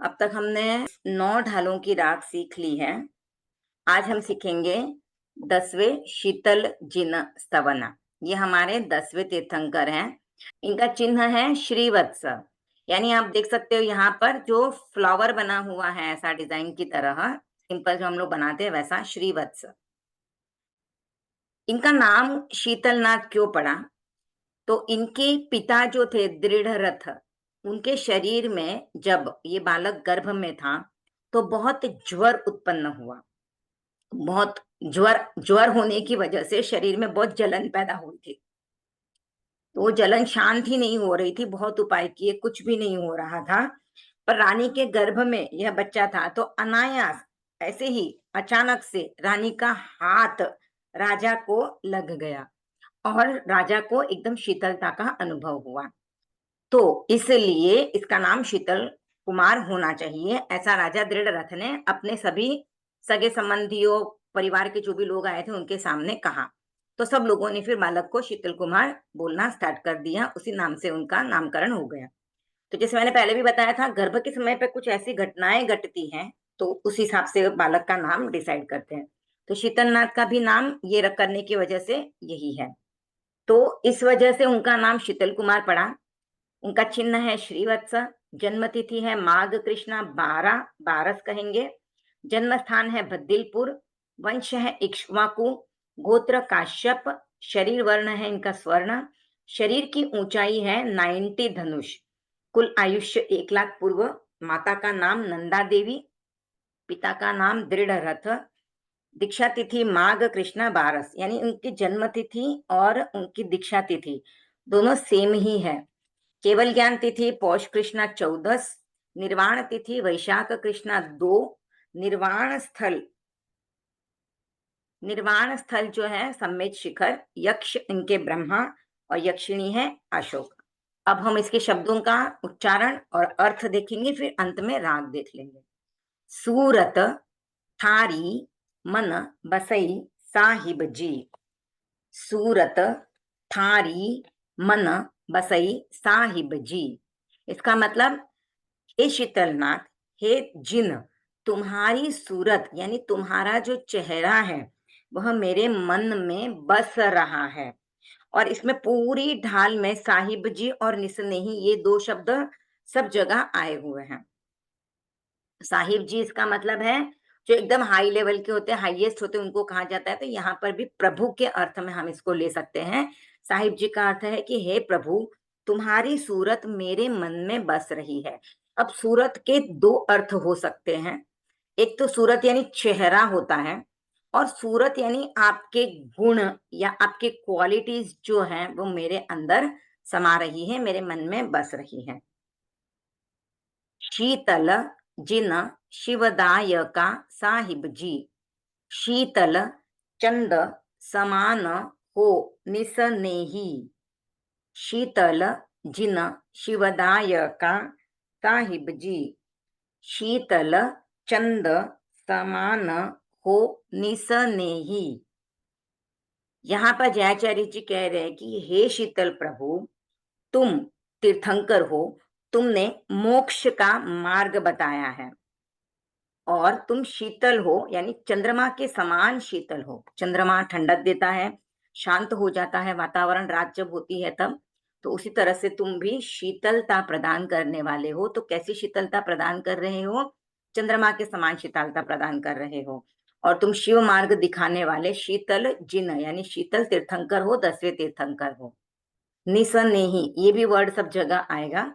अब तक हमने 9 ढालों की राग सीख ली है। आज हम सीखेंगे 10वें शीतल जिन स्तवन। ये हमारे 10वें तीर्थंकर हैं। इनका चिन्ह है श्रीवत्स, यानी आप देख सकते हो यहाँ पर जो फ्लावर बना हुआ है ऐसा डिजाइन की तरह, सिंपल जो हम लोग बनाते हैं वैसा श्रीवत्स। इनका नाम शीतलनाथ क्यों पड़ा? तो इनके पिता जो थे दृढ़रथ, उनके शरीर में जब ये बालक गर्भ में था तो बहुत ज्वर उत्पन्न हुआ। बहुत ज्वर ज्वर होने की वजह से शरीर में बहुत जलन पैदा हुई थी। तो वो जलन शांत ही नहीं हो रही थी, बहुत उपाय किए, कुछ भी नहीं हो रहा था। पर रानी के गर्भ में यह बच्चा था तो अनायास ऐसे ही अचानक से रानी का हाथ राजा को लग गया और राजा को एकदम शीतलता का अनुभव हुआ। तो इसलिए इसका नाम शीतल कुमार होना चाहिए, ऐसा राजा दृढ़रथ ने अपने सभी सगे संबंधियों, परिवार के जो भी लोग आए थे उनके सामने कहा। तो सब लोगों ने फिर बालक को शीतल कुमार बोलना स्टार्ट कर दिया, उसी नाम से उनका नामकरण हो गया। तो जैसे मैंने पहले भी बताया था, गर्भ के समय पे कुछ ऐसी घटनाएं घटती हैं तो उस हिसाब से बालक का नाम डिसाइड करते हैं। तो शीतलनाथ का भी नाम ये करने की वजह से यही है। तो इस वजह से उनका नाम शीतल कुमार पड़ा। उनका चिन्ह है श्रीवत्स। जन्म तिथि है माघ कृष्णा 12, बारस कहेंगे। जन्म स्थान है बद्दिलपुर। वंश है इक्ष्वाकु। गोत्र काश्यप। शरीर वर्ण है इनका स्वर्ण। शरीर की ऊंचाई है 90 धनुष। कुल आयुष्य 1 लाख पूर्व। माता का नाम नंदा देवी। पिता का नाम दृढ़रथ। दीक्षा तिथि माघ कृष्णा 12, यानी उनकी जन्म तिथि और उनकी दीक्षा तिथि दोनों सेम ही है। केवल ज्ञान तिथि पौष कृष्णा 14। निर्वाण तिथि वैशाख कृष्णा 2। निर्वाण स्थल जो है सम्मेद शिखर। यक्ष इनके ब्रह्मा और यक्षिणी है अशोक। अब हम इसके शब्दों का उच्चारण और अर्थ देखेंगे, फिर अंत में राग देख लेंगे। सूरत थारी मन बसई साहिब जी। सूरत थारी मन बसई साहिब जी। इसका मतलब, हे शीतलनाथ, हे जिन, तुम्हारी सूरत यानी तुम्हारा जो चेहरा है वह मेरे मन में बस रहा है। और इसमें पूरी ढाल में साहिब जी और निस्नेही ये 2 शब्द सब जगह आए हुए हैं। साहिब जी इसका मतलब है जो एकदम हाई लेवल के होते हैं, हाईएस्ट होते हैं, उनको कहा जाता है। तो यहाँ पर भी प्रभु के अर्थ में हम इसको ले सकते हैं। साहिब जी का अर्थ है कि हे प्रभु, तुम्हारी सूरत मेरे मन में बस रही है। अब सूरत के 2 अर्थ हो सकते हैं। एक तो सूरत यानी चेहरा होता है, और सूरत यानी आपके गुण या आपके क्वालिटीज जो हैं वो मेरे अंदर समा रही है, मेरे मन में बस रही है। शीतल जिन शिवदायका साहिब जी। शीतल चंद समान हो निसनेही। शीतल जिन शिवदायका साहिब जी। शीतल चंद समान हो निसनेही। यहाँ पर जयाचार्य जी कह रहे हैं कि हे शीतल प्रभु, तुम तीर्थंकर हो, तुमने मोक्ष का मार्ग बताया है और तुम शीतल हो, यानी चंद्रमा के समान शीतल हो। चंद्रमा ठंडक देता है, शांत हो जाता है वातावरण रात जब होती है तब। तो उसी तरह से तुम भी शीतलता प्रदान करने वाले हो। तो कैसी शीतलता प्रदान कर रहे हो? चंद्रमा के समान शीतलता प्रदान कर रहे हो। और तुम शिव मार्ग दिखाने वाले शीतल जिन यानी शीतल तीर्थंकर हो, 10वें तीर्थंकर हो। निसनेही ये भी वर्ड सब जगह आएगा।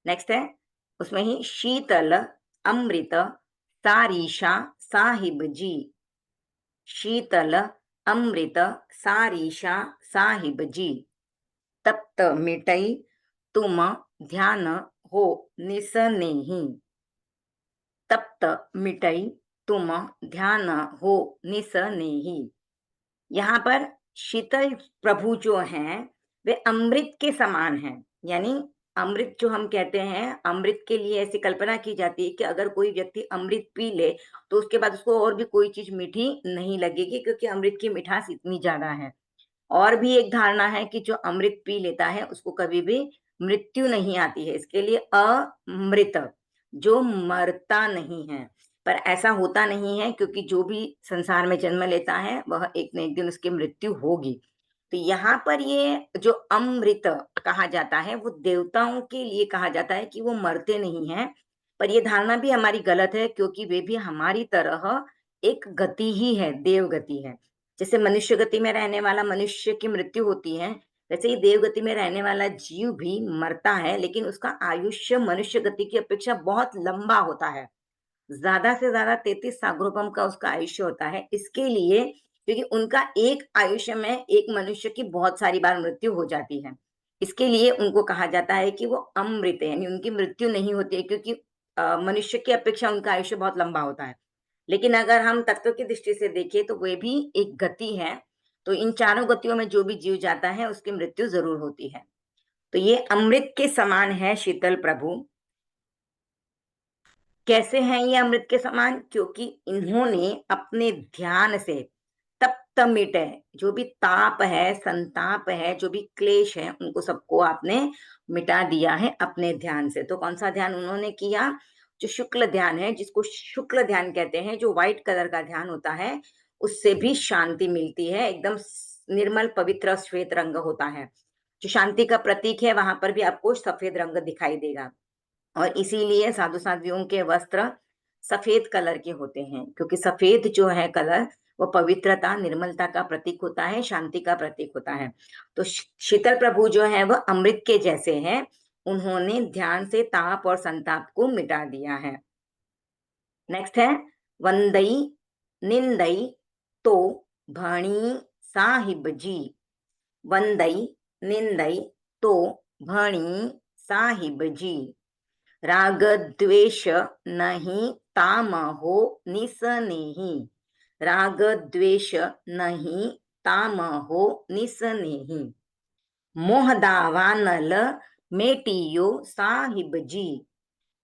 नेक्स्ट है उसमें ही शीतल अमृत सारीशा साहिब जी। शीतल अमृत सारीशा साहिब जी। तप्त मिटई तुम ध्यान हो निसनेही। तप्त मिटई तुम ध्यान हो निसनेही। यहाँ पर शीतल प्रभु जो हैं वे अमृत के समान हैं। यानी अमृत जो हम कहते हैं, अमृत के लिए ऐसी कल्पना की जाती है कि अगर कोई व्यक्ति अमृत पी ले तो उसके बाद उसको और भी कोई चीज मीठी नहीं लगेगी, क्योंकि अमृत की मिठास इतनी ज्यादा है। और भी एक धारणा है कि जो अमृत पी लेता है उसको कभी भी मृत्यु नहीं आती है, इसके लिए अमृत। जो मरता नहीं है। पर ऐसा होता नहीं है, क्योंकि जो भी संसार में जन्म लेता है वह एक न एक दिन उसकी मृत्यु होगी। तो यहाँ पर ये जो अमृत कहा जाता है वो देवताओं के लिए कहा जाता है कि वो मरते नहीं हैं। पर ये धारणा भी हमारी गलत है, क्योंकि वे भी हमारी तरह एक गति ही है, देव गति है। जैसे मनुष्य गति में रहने वाला मनुष्य की मृत्यु होती है, वैसे ही देव गति में रहने वाला जीव भी मरता है, लेकिन उसका आयुष्य मनुष्य गति की अपेक्षा बहुत लंबा होता है। ज़्यादा से ज़्यादा 33 सागरोपम का उसका आयुष्य होता है। इसके लिए, क्योंकि उनका एक आयुष्य में एक मनुष्य की बहुत सारी बार मृत्यु हो जाती है। इसके लिए उनको कहा जाता है कि वो अमृत है, यानी उनकी मृत्यु नहीं होती है, क्योंकि मनुष्य की अपेक्षा उनका आयुष्य बहुत लंबा होता है। लेकिन अगर हम तत्व की दृष्टि से देखें तो वे भी एक गति है। तो इन चारों गतियों में जो भी जीव जाता है उसकी मृत्यु ज़रूर होती है। तो ये अमृत के समान है शीतल प्रभु। कैसे हैं ये अमृत के समान? क्योंकि इन्होंने अपने ध्यान से तप्त मिटे, जो भी ताप है, संताप है, जो भी क्लेश है, उनको सबको आपने मिटा दिया है अपने ध्यान से। तो कौन सा ध्यान उन्होंने किया? जो शुक्ल ध्यान है, जिसको शुक्ल ध्यान कहते हैं, जो व्हाइट कलर का ध्यान होता है, उससे भी शांति मिलती है। एकदम निर्मल पवित्र श्वेत रंग होता है। जो शांति का प्रतीक है, वहां पर भी आपको सफेद रंग दिखाई देगा। और इसीलिए साधु साध्वियों के वस्त्र सफेद कलर के होते हैं, क्योंकि सफेद जो है कलर, वो पवित्रता, निर्मलता का प्रतीक होता है, शांति का प्रतीक होता है। तो शीतल प्रभु जो है वह अमृत के जैसे हैं। उन्होंने ध्यान से ताप और संताप को मिटा दिया है। नेक्स्ट है वंदई निंदई तो भणी साहिब जी। वंदई निंदई तो भणी साहिब जी। राग द्वेष नहीं तामहो निसनेही। राग द्वेष नहीं तामहो निसनेही। मोह दावानल मेटियो साहिब जी।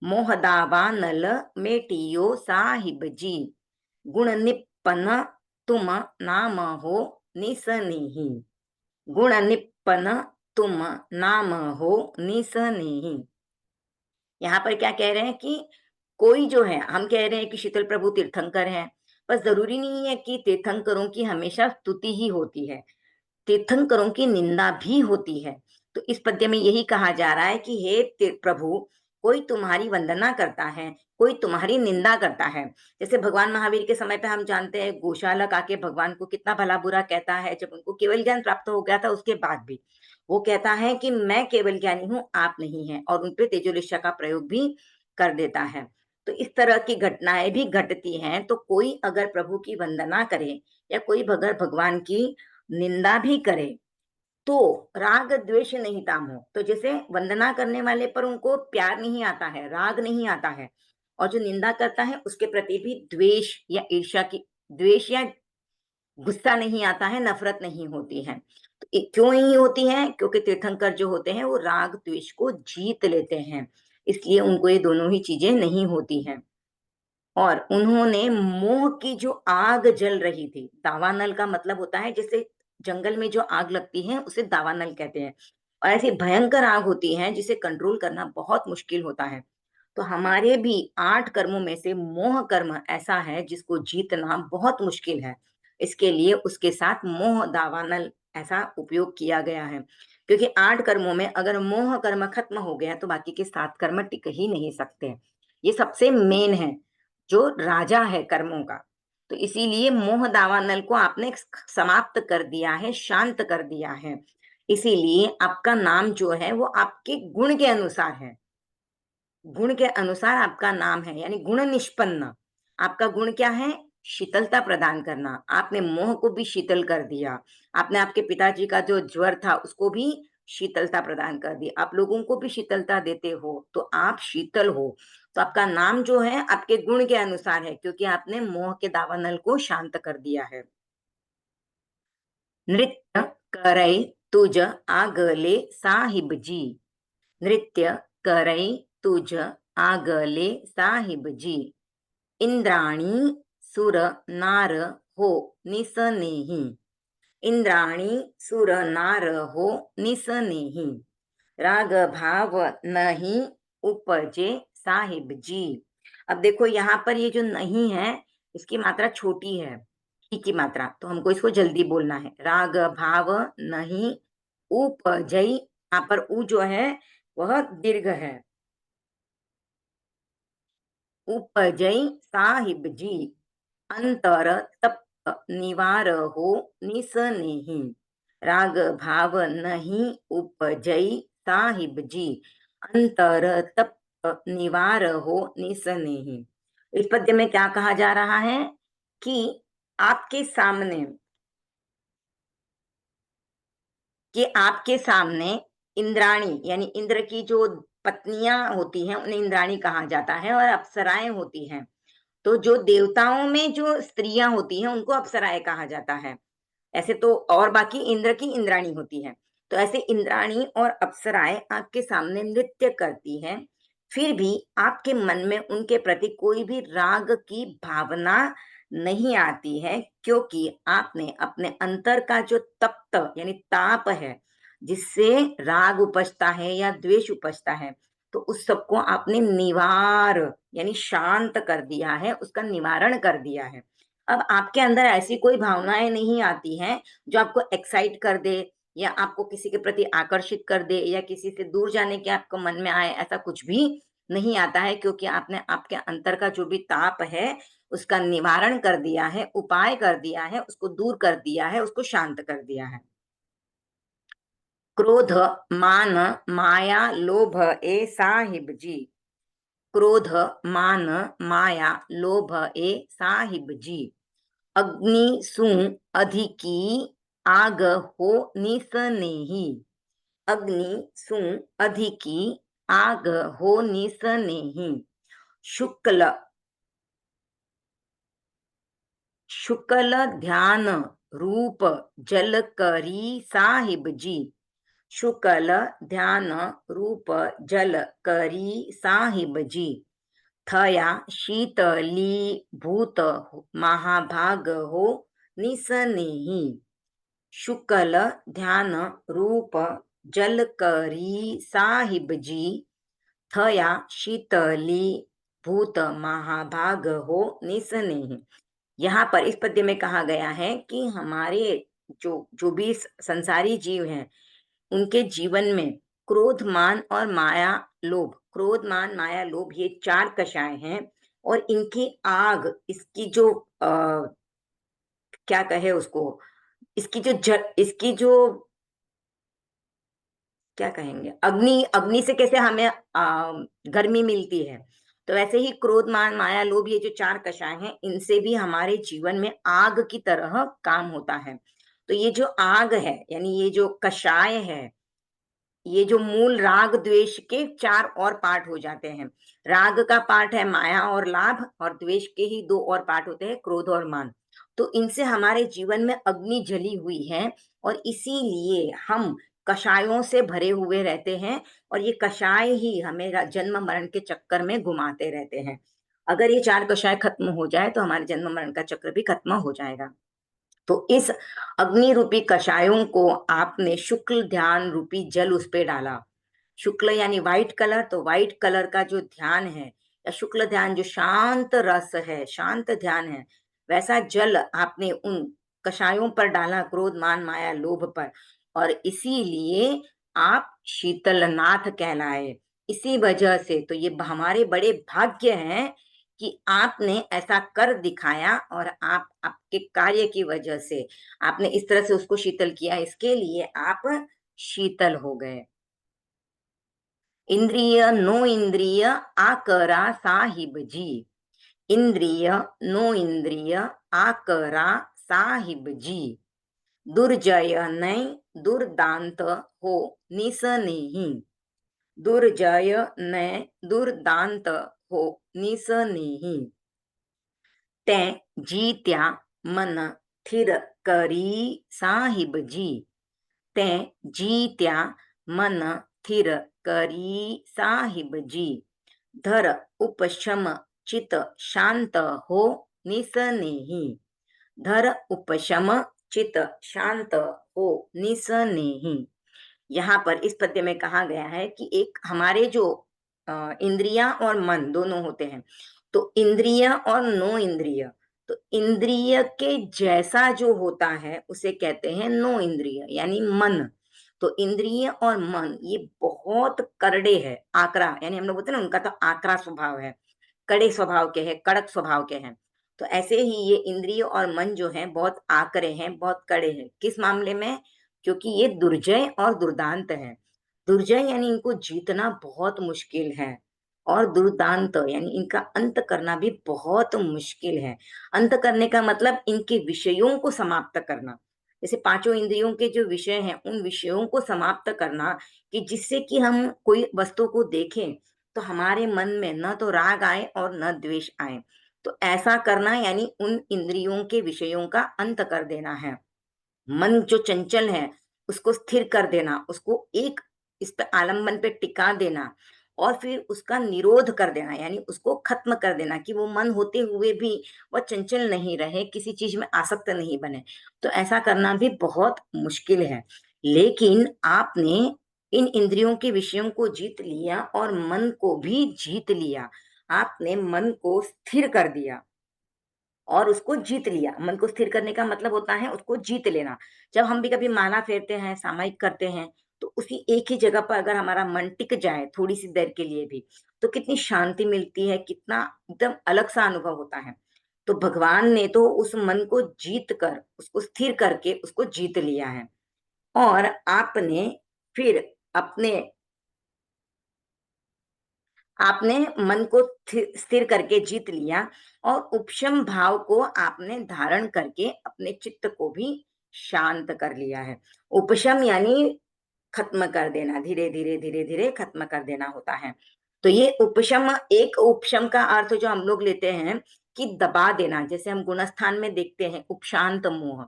मोह दावानल मेटियो साहिब जी। गुण निपन तुम नाम हो निसनेही। गुण निपन तुम नाम हो निसनेही। यहाँ पर क्या कह रहे हैं कि कोई जो है, हम कह रहे हैं कि शीतल प्रभु तीर्थंकर हैं, पर जरूरी नहीं है कि तीर्थंकरों की हमेशा स्तुति ही होती है, तीर्थंकरों की निंदा भी होती है। तो इस पद्य में यही कहा जा रहा है कि हे प्रभु, कोई तुम्हारी वंदना करता है, कोई तुम्हारी निंदा करता है। जैसे भगवान महावीर के समय पे हम जानते हैं, गोशालक आके भगवान को कितना भला बुरा कहता है। जब उनको केवल ज्ञान प्राप्त हो गया था उसके बाद भी वो कहता है कि मैं केवल ज्ञानी हूँ, आप नहीं हैं, और उनपे तेजोलिशा का प्रयोग भी कर देता है। तो इस तरह की घटनाएं भी घटती हैं। तो कोई अगर प्रभु की वंदना करे या कोई अगर भगवान की निंदा भी करे तो राग द्वेष नहीं ताम हो। तो जैसे वंदना करने वाले पर उनको प्यार नहीं आता है, राग नहीं आता है, और जो निंदा करता है उसके प्रति भी द्वेष या ईर्ष्या की, द्वेष या गुस्सा नहीं आता है, नफरत नहीं होती है। तो क्यों नहीं होती है? क्योंकि तीर्थंकर जो होते हैं वो राग द्वेष को जीत लेते हैं, इसलिए उनको ये दोनों ही चीजें नहीं होती हैं। और उन्होंने मोह की जो आग जल रही थी, दावानल का मतलब होता है जैसे जंगल में जो आग लगती है उसे दावानल कहते हैं, और ऐसी भयंकर आग होती है जिसे कंट्रोल करना बहुत मुश्किल होता है। तो हमारे भी 8 कर्मों में से मोह कर्म ऐसा है जिसको जीतना बहुत मुश्किल है। इसके लिए उसके साथ मोह दावानल ऐसा उपयोग किया गया है, क्योंकि 8 कर्मों में अगर मोह कर्म खत्म हो गया तो बाकी के 7 कर्म टिक ही नहीं सकते। ये सबसे मेन है, जो राजा है कर्मों का। तो इसीलिए मोह दावानल को आपने समाप्त कर दिया है, शांत कर दिया है। इसीलिए आपका नाम जो है वो आपके गुण के अनुसार है, गुण के अनुसार आपका नाम है, यानी गुण निष्पन्न। आपका गुण क्या है? शीतलता प्रदान करना। आपने मोह को भी शीतल कर दिया। आपने आपके पिताजी का जो ज्वर था उसको भी शीतलता प्रदान कर दी। आप लोगों को भी शीतलता देते हो, तो आप शीतल हो। तो आपका नाम जो है आपके गुण के अनुसार है, क्योंकि आपने मोह के दावानल को शांत कर दिया है। नृत्य करई तुझ आगले साहिब जी। नृत्य करई तुझ आगले साहिब जी। इंद्राणी सुर नार हो निसनेही। इंद्राणी सुर नार हो निसनेही। राग भाव नहीं उपजे साहिब जी। अब देखो यहाँ पर ये जो नहीं है, इसकी मात्रा छोटी है, ई की मात्रा, तो हमको इसको जल्दी बोलना है। राग भाव नहीं उपजई, यहाँ पर उ जो है वह दीर्घ है। उपजई साहिब जी, अंतर तप निवार हो निसनेही। राग भाव नहीं उपजई साहिब जी, अंतर तप निवार हो निसनेही। इस पद्य में क्या कहा जा रहा है कि आपके सामने, आपके सामने इंद्राणी यानी इंद्र की जो पत्नियां होती हैं उन्हें इंद्राणी कहा जाता है, और अप्सराएं होती हैं। तो जो देवताओं में जो स्त्रियां होती हैं उनको अप्सराएं कहा जाता है। ऐसे तो और बाकी इंद्र की इंद्राणी होती है। तो ऐसे इंद्राणी और अप्सराएं आपके सामने नृत्य करती हैं, फिर भी आपके मन में उनके प्रति कोई भी राग की भावना नहीं आती है, क्योंकि आपने अपने अंतर का जो तप्त यानी ताप है, जिससे राग उपजता है या द्वेष उपजता है, तो उस सबको आपने निवार यानी शांत कर दिया है, उसका निवारण कर दिया है। अब आपके अंदर ऐसी कोई भावनाएं नहीं आती हैं जो आपको एक्साइट कर दे, या आपको किसी के प्रति आकर्षित कर दे, या किसी से दूर जाने के आपको मन में आए, ऐसा कुछ भी नहीं आता है, क्योंकि आपने आपके अंतर का जो भी ताप है उसका निवारण कर दिया है, उपाय कर दिया है, उसको दूर कर दिया है, उसको शांत कर दिया है। क्रोध मान माया लोभ ए साहिब जी, क्रोध मान माया लोभ ए साहिब जी, अग्नि सु अधिकी आग हो निसनेही। अग्नि सु अधिकी आग हो निसनेही। शुक्ल शुक्ल ध्यान रूप जल करी साहिब जी, शुक्ल ध्यान रूप जल करी साहिब जी, थया शीतली भूत महाभाग हो निसनेही। शुक्ल ध्यान रूप जल करी साहिब जी, थया शीतली भूत महाभाग हो निसनेही। यहाँ पर इस पद्य में कहा गया है कि हमारे जो जो भी संसारी जीव हैं, उनके जीवन में क्रोध मान और माया लोभ, क्रोध मान माया लोभ, ये चार कषाय हैं, और इनकी आग, इसकी जो क्या कहे उसको, इसकी जो क्या कहेंगे, अग्नि, अग्नि से कैसे हमें गर्मी मिलती है, तो वैसे ही क्रोध मान माया लोभ, ये जो चार कषाय हैं, इनसे भी हमारे जीवन में आग की तरह काम होता है। तो ये जो आग है यानी ये जो कषाय है, ये जो मूल राग द्वेष के चार और पार्ट हो जाते हैं। राग का पार्ट है माया और लाभ, और द्वेष के ही दो और पार्ट होते हैं, क्रोध और मान। तो इनसे हमारे जीवन में अग्नि जली हुई है, और इसीलिए हम कषायों से भरे हुए रहते हैं, और ये कषाय ही हमें जन्म मरण के चक्कर में घुमाते रहते हैं। अगर ये चार कषाय खत्म हो जाए तो हमारे जन्म मरण का चक्र भी खत्म हो जाएगा। तो इस अग्नि रूपी कषायों को आपने शुक्ल ध्यान रूपी जल उस पे डाला। शुक्ल यानी व्हाइट कलर, तो व्हाइट कलर का जो ध्यान है या शुक्ल ध्यान, जो शांत रस है, शांत ध्यान है, वैसा जल आपने उन कषायों पर डाला, क्रोध मान माया लोभ पर, और इसीलिए आप शीतलनाथ कहलाए। इसी वजह से तो ये हमारे बड़े भाग्य हैं कि आपने ऐसा कर दिखाया, और आप आपके कार्य की वजह से आपने इस तरह से उसको शीतल किया, इसके लिए आप शीतल हो गए। इंद्रिय नो इंद्रिय आकरा साहिब जी, इंद्रिय नो इंद्रिय आकरा साहिब जी, दुर्जय नय दुर्दांत हो निसनेही। दुर्जय नय दुर्दांत हो निसनेही। तैं जीत्या मन थिर करी साहिब जी, तैं जीत्या मन थिर करी साहिब जी, धर उपशम चित शांत हो निसनेही। धर उपशम चित शांत हो निसनेही। यहाँ पर इस पद्य में कहा गया है कि एक हमारे जो इंद्रिया और मन दोनों होते हैं। तो इंद्रिय और नो इंद्रिय, तो इंद्रिय के जैसा जो होता है उसे कहते हैं नो इंद्रिय यानी मन। तो इंद्रिय और मन ये बहुत करड़े है, आकरा यानी हम लोग बोलते हैं ना उनका तो आकरा स्वभाव है, कड़े स्वभाव के हैं, कड़क स्वभाव के हैं। तो ऐसे ही ये इंद्रिय और मन जो है बहुत आकरे हैं, बहुत कड़े हैं। किस मामले में? क्योंकि ये दुर्जय और दुर्दांत है। दुर्जय यानी इनको जीतना बहुत मुश्किल है, और दुर्दांत यानी इनका अंत करना भी बहुत मुश्किल है। अंत करने का मतलब इनके विषयों को समाप्त करना। जैसे पांचों इंद्रियों के जो विषय हैं उन विषयों को समाप्त करना, कि जिससे कि हम कोई वस्तु को देखें तो हमारे मन में न तो राग आए और न द्वेष आए। तो ऐसा करना यानी उन इंद्रियों के विषयों का अंत कर देना है। मन जो चंचल है उसको स्थिर कर देना, उसको एक इस पे आलंबन पे टिका देना, और फिर उसका निरोध कर देना यानी उसको खत्म कर देना, कि वो मन होते हुए भी वह चंचल नहीं रहे, किसी चीज में आसक्त नहीं बने। तो ऐसा करना भी बहुत मुश्किल है। लेकिन आपने इन इंद्रियों के विषयों को जीत लिया और मन को भी जीत लिया। आपने मन को स्थिर कर दिया और उसको जीत लिया। मन को स्थिर करने का मतलब होता है उसको जीत लेना। जब हम भी कभी माला फेरते हैं, सामायिक करते हैं, तो उसी एक ही जगह पर अगर हमारा मन टिक जाए थोड़ी सी देर के लिए भी, तो कितनी शांति मिलती है, कितना एकदम अलग सा अनुभव होता है। तो भगवान ने तो उस मन को जीत कर, उसको स्थिर करके उसको जीत लिया है। और आपने फिर अपने आपने मन को स्थिर करके जीत लिया, और उपशम भाव को आपने धारण करके अपने चित्त को भी शांत कर लिया है। उपशम यानी खत्म कर देना, धीरे धीरे धीरे धीरे खत्म कर देना होता है। तो ये उपशम, एक उपशम का अर्थ जो हम लोग लेते हैं कि दबा देना, जैसे हम गुणस्थान में देखते हैं उपशांत मोह।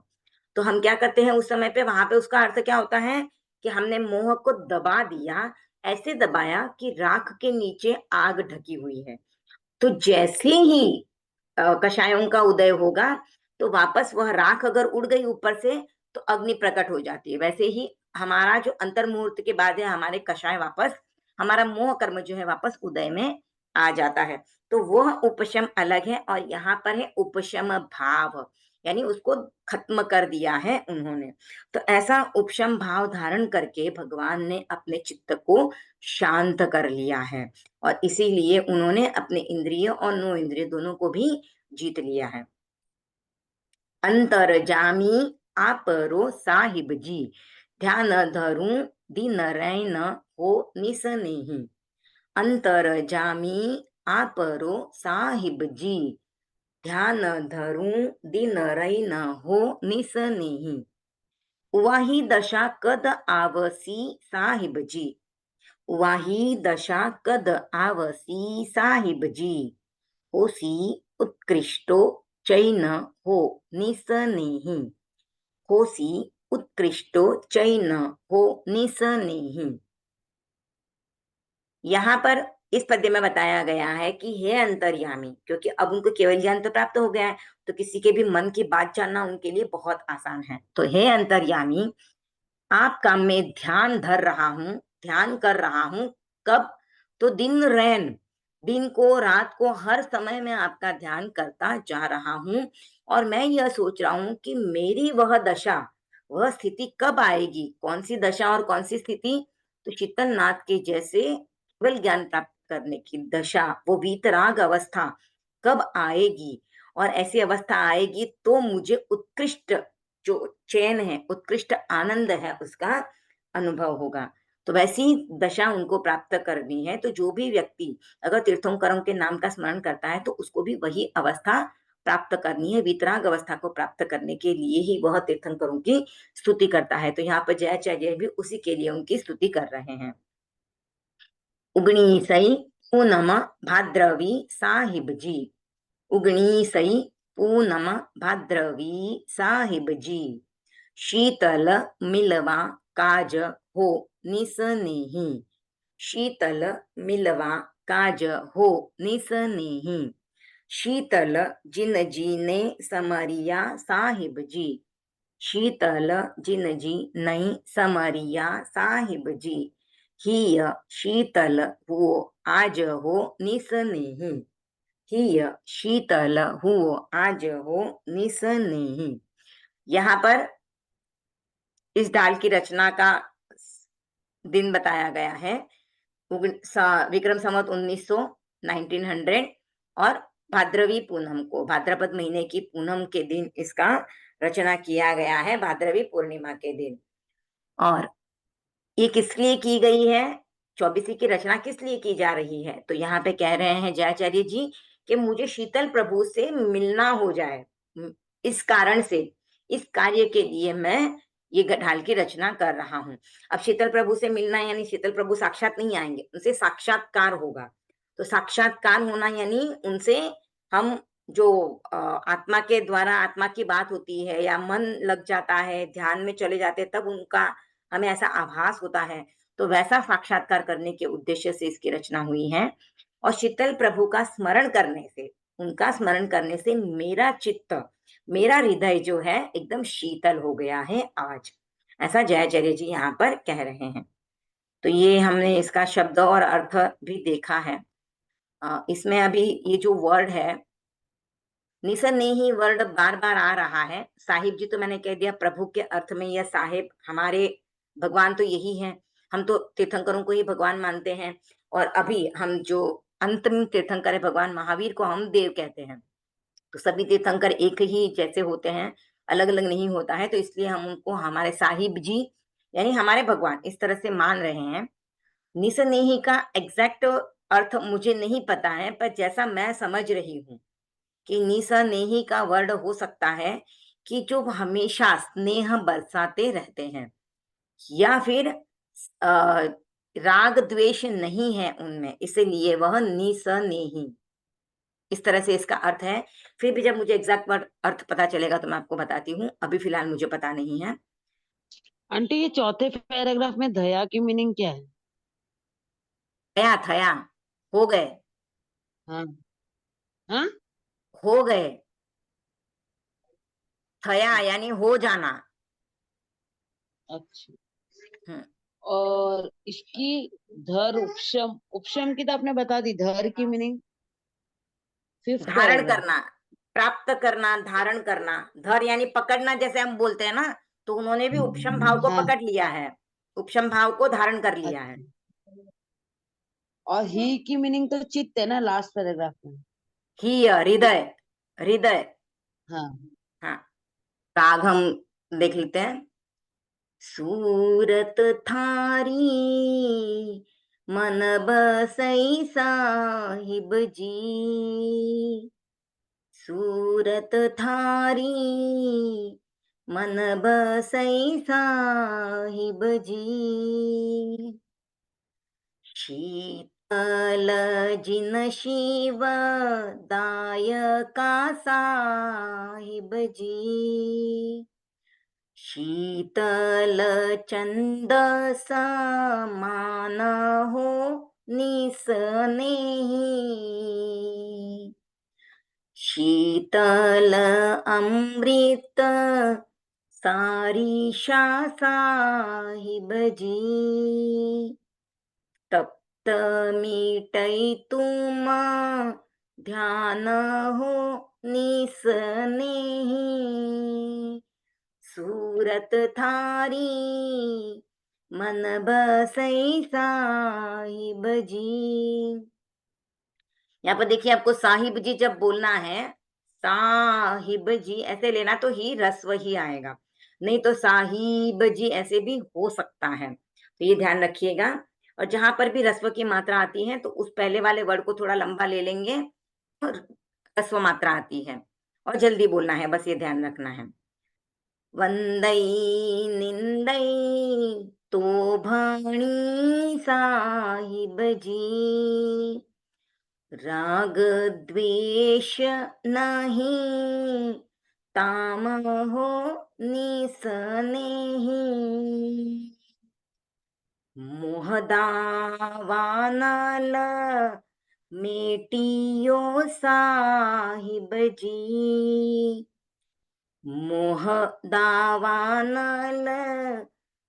तो हम क्या करते हैं उस समय पे, वहां पे उसका अर्थ क्या होता है कि हमने मोह को दबा दिया, ऐसे दबाया कि राख के नीचे आग ढकी हुई है। तो जैसे ही कषायों का उदय होगा, तो वापस वह राख अगर उड़ गई ऊपर से तो अग्नि प्रकट हो जाती है। वैसे ही हमारा जो अंतर मुहूर्त के बाद है, हमारे कषाय वापस, हमारा मोह कर्म जो है वापस उदय में आ जाता है। तो वह उपशम अलग है, और यहाँ पर है उपशम भाव, यानी उसको खत्म कर दिया है उन्होंने। तो ऐसा उपशम भाव धारण करके भगवान ने अपने चित्त को शांत कर लिया है, और इसीलिए उन्होंने अपने इंद्रिय और नो इंद्रिय दोनों को भी जीत लिया है। अंतर जामी आपरो साहिब जी, ध्यान धरू दिन रैन हो निसनेही। अंतर जामी आपरो साहिब जी, ध्यान धरू दिन रैन हो निसनेही। वही दशा कद आवसी साहिब जी, वही दशा कद आवसी साहिब जी, होसी उत्कृष्टो चैन हो निसनेही। होसी उत्कृष्टो चैन हो निसनेही। यहाँ पर इस पद्य में बताया गया है कि हे अंतर्यामी, क्योंकि अब उनको केवल ज्ञान तो प्राप्त हो गया है, तो किसी के भी मन की बात जानना उनके लिए बहुत आसान है। तो हे अंतर्यामी, आपका मैं ध्यान धर रहा हूं, ध्यान कर रहा हूं। कब? तो दिन रैन, दिन को रात को हर समय में आपका ध्यान करता जा रहा हूं, और मैं यह सोच रहा हूं कि मेरी वह दशा, वह स्थिति कब आएगी। कौन सी दशा और कौन सी स्थिति? तो शीतलनाथ के जैसे केवल ज्ञान प्राप्त करने की दशा, वो वीतराग अवस्था कब आएगी, और ऐसी अवस्था आएगी तो मुझे उत्कृष्ट जो चैन है, उत्कृष्ट आनंद है, उसका अनुभव होगा। तो वैसी दशा उनको प्राप्त करनी है। तो जो भी व्यक्ति अगर तीर्थंकरों के नाम का स्मरण करता है तो उसको भी वही अवस्था प्राप्त करनी है। वितराग अवस्था को प्राप्त करने के लिए ही वह तीर्थंकरों की स्तुति करता है। तो यहाँ पर जयाचार्य भी उसी के लिए उनकी स्तुति कर रहे हैं। उगणीसई पूनम भाद्रवी साहिब जी, उगणीसई पूनम भाद्रवी साहिब जी, शीतल मिलवा काज हो निसनेही। शीतल मिलवा काज हो निसनेही। शीतल जिन जीने समरिया साहिब जी, शीतल जिन जी नई समरिया साहिब जी, हिय शीतल हुओ आज हो निसनेही, हिय शीतल हुओ आज हो निसनेही। यहाँ पर इस ढाल की रचना का दिन बताया गया है विक्रम संवत 1900 और भाद्रवी पूनम को, भाद्रपद महीने की पूनम के दिन इसका रचना किया गया है, भाद्रवी पूर्णिमा के दिन। और ये किस लिए की गई है, 24वीं की रचना किस लिए की जा रही है, तो यहाँ पे कह रहे हैं जयाचार्य जी कि मुझे शीतल प्रभु से मिलना हो जाए, इस कारण से, इस कार्य के लिए मैं ये ढाल की रचना कर रहा हूँ। अब शीतल प्रभु से मिलना यानी शीतल प्रभु साक्षात नहीं आएंगे, उनसे साक्षात्कार होगा। तो साक्षात्कार होना यानी उनसे हम जो आत्मा के द्वारा आत्मा की बात होती है या मन लग जाता है, ध्यान में चले जाते हैं, तब उनका हमें ऐसा आभास होता है, तो वैसा साक्षात्कार करने के उद्देश्य से इसकी रचना हुई है। और शीतल प्रभु का स्मरण करने से, उनका स्मरण करने से मेरा चित्त, मेरा हृदय जो है एकदम शीतल हो गया है आज, ऐसा जयाचार्य जी यहाँ पर कह रहे हैं। तो ये हमने इसका शब्द और अर्थ भी देखा है। इसमें अभी ये जो वर्ड है निसन्नेही वर्ड बार बार आ रहा है। साहिब जी तो मैंने कह दिया प्रभु के अर्थ में, यह साहिब हमारे भगवान तो यही है, हम तो तीर्थंकरों को ही भगवान मानते हैं। और अभी हम जो अंतिम तीर्थंकर है भगवान महावीर को हम देव कहते हैं। तो सभी तीर्थंकर एक ही जैसे होते हैं, अलग अलग नहीं होता है, तो इसलिए हम उनको हमारे साहिब जी यानी हमारे भगवान इस तरह से मान रहे हैं। निसन्नेही का एग्जैक्ट अर्थ मुझे नहीं पता है, पर जैसा मैं समझ रही हूँ कि निसनेही का वर्ड हो सकता है कि जो हमेशा स्नेह बरसाते रहते हैं, या फिर राग द्वेष नहीं है उनमें, इसीलिए वह निसनेही, इस तरह से इसका अर्थ है। फिर भी जब मुझे एग्जैक्ट वर्ड अर्थ पता चलेगा तो मैं आपको बताती हूँ, अभी फिलहाल मुझे पता नहीं है। आंटी ये चौथे पैराग्राफ में दया की मीनिंग क्या है? थया थया हो गए, हाँ। हाँ। हो गए, थया यानी हो जाना। अच्छा। हम्म, और इसकी धर उपशम, उपशम की तो आपने बता दी, धर की मीनिंग फिफ्थ धारण पैराग्राफ। करना, प्राप्त करना, धारण करना, धर यानी पकड़ना जैसे हम बोलते हैं ना, तो उन्होंने भी उपशम भाव को हाँ। पकड़ लिया है, उपशम भाव को धारण कर लिया है। अच्छा। और ही की मीनिंग तो चित्त है ना, लास्ट पैराग्राफ में। ही हृदय, हृदय। हाँ। हाँ, राग हम देख लेते हैं। सूरत थारी मन बसई साहिब जी, सूरत थारी मन बसई साहिब जी, शीतल जिन शिव दायका साहिब जी, शीतल चंद समान हो निसनेही, शीतल अमृत सारिषा साहिब जी, तप्त मिटई तुम ध्यान हो निसनेही, सूरत थारी मन बसई साहिब जी। यहाँ पर देखिए आपको साहिब जी जब बोलना है, साहिब जी ऐसे लेना तो ही रस्व ही आएगा, नहीं तो साहिब जी ऐसे भी हो सकता है, तो ये ध्यान रखिएगा। और जहां पर भी रस्व की मात्रा आती है तो उस पहले वाले वर्ड को थोड़ा लंबा ले लेंगे और रस्व मात्रा आती है, और जल्दी बोलना है, बस ये ध्यान रखना है। वंदई निंदई तो भाणी साहिब जी, राग द्वेष नहीं ताम हो निसनेही, मोहदावानल मेटियो साहिब जी, मोह दावानल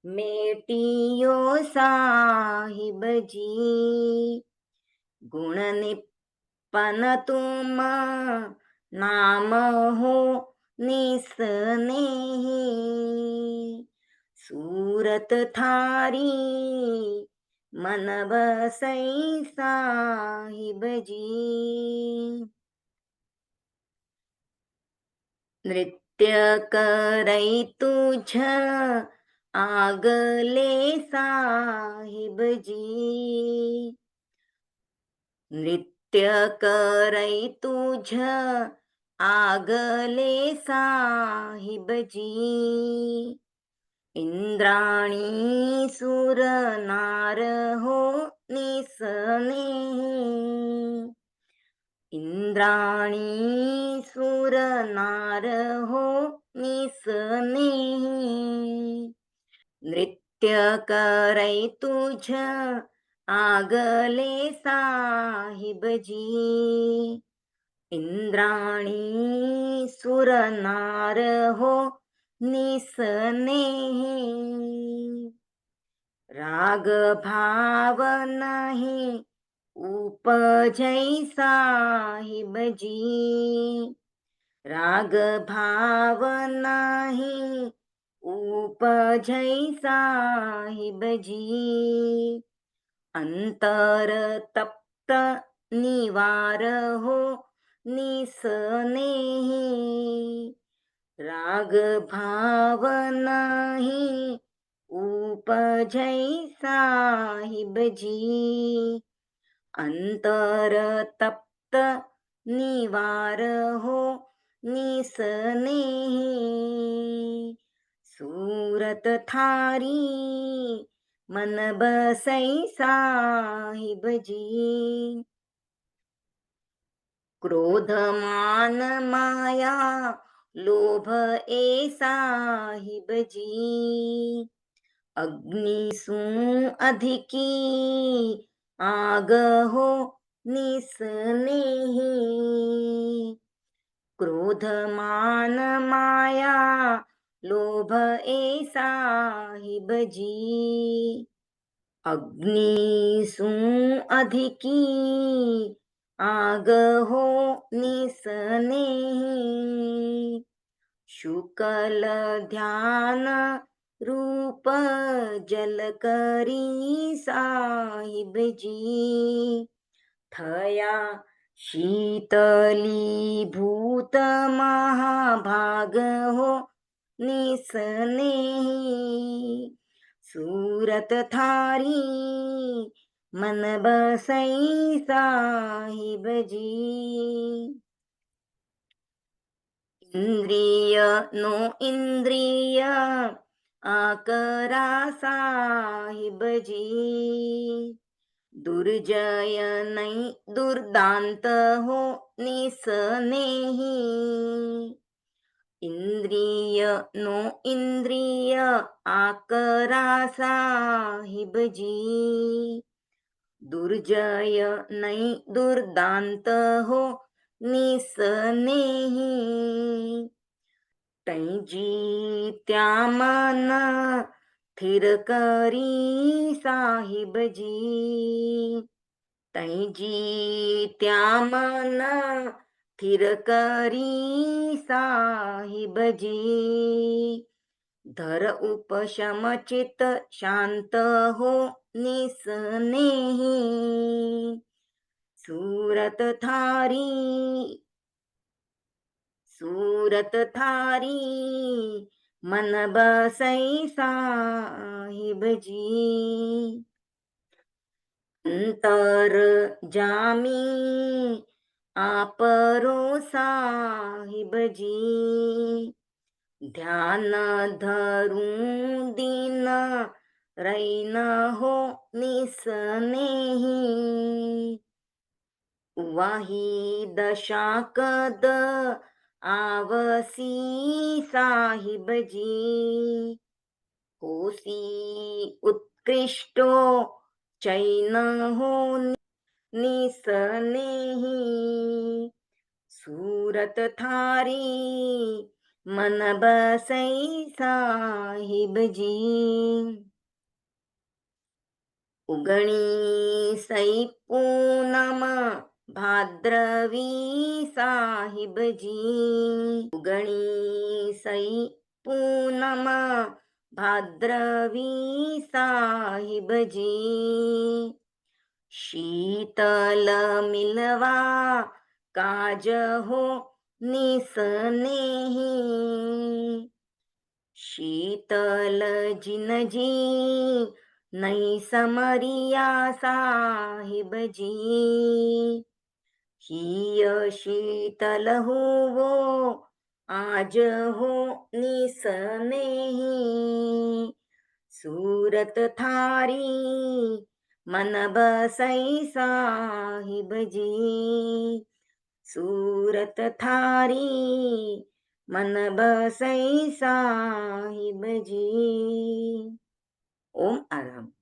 मेटियो साहिब जी, गुण निपन तुम नाम हो निसनेही, सूरत थारी मन बसई साहिब जी। नृत्य करई तुझ आगले साहिब जी, नृत्य करई तुझ आगले साहिब जी, इंद्राणी सुर नार हो निसनेही, इंद्राणी सुर नार हो निसनेही, नृत्य करै तुझ आगले साहिब जी, इंद्राणी सुर नार हो निसनेही, राग भाव नाही उपजै साहिब जी, राग भाव नाही उपजै साहिब जी, अंतर तप्त निवार हो निसनेही, राग भाव नाही उपजै साहिब जी, अंतर तप्त निवार हो निसनेही, सूरत थारी मन बसई साहिब जी, क्रोध मान माया लोभ ए साहिब जी, अग्निसु अधिकी आग हो निसनेही, क्रोध मान माया लोभ ए साहिब जी, अग्निसु अधिकी आग हो निसनेही, शुकल ध्यान रूप जल करी साहिब जी, थया शीतली भूत महाभाग हो निसनेही, सूरत थारी मन बसई साहिब जी, इंद्रिय नो इंद्रिय आकरा साहिब जी, दुर्जय नहीं दुर्दांत हो निसनेही, इंद्रिय नो इंद्रिय आकरा साहिब जी, दुर्जय नहीं दुर्दांत हो निसनेही, तैजी त्या मन थिर करी साहिब जी, तैजी त्या मन थिर करी साहिब जी, धर उपशम चित शांत हो निसनेही, सूरत थारी सूरत थारी मन बसई साहिब जी, अंतर जामी आपरो साहिब जी, ध्यान धरून दीन रैन हो निसनेही, वाही दशा कद आवसी साहिब जी, होसी उत्कृष्टो चैन हो निसनेही, सूरत थारी मन बसई साहिब जी। उगणी सई पूनम भाद्रवी साहिब जी। उगणी सई पूनम भाद्रवी साहिब जी। शीतल मिलवा काज हो निसनेही। शीतल जिनजी नहीं समरिया साहिब जी। हिय शीतल हुवो आज हो निसनेही। सूरत थारी मन बसई साहिब जी। सूरत थारी मन बसई साहिब जी। ओम आराम।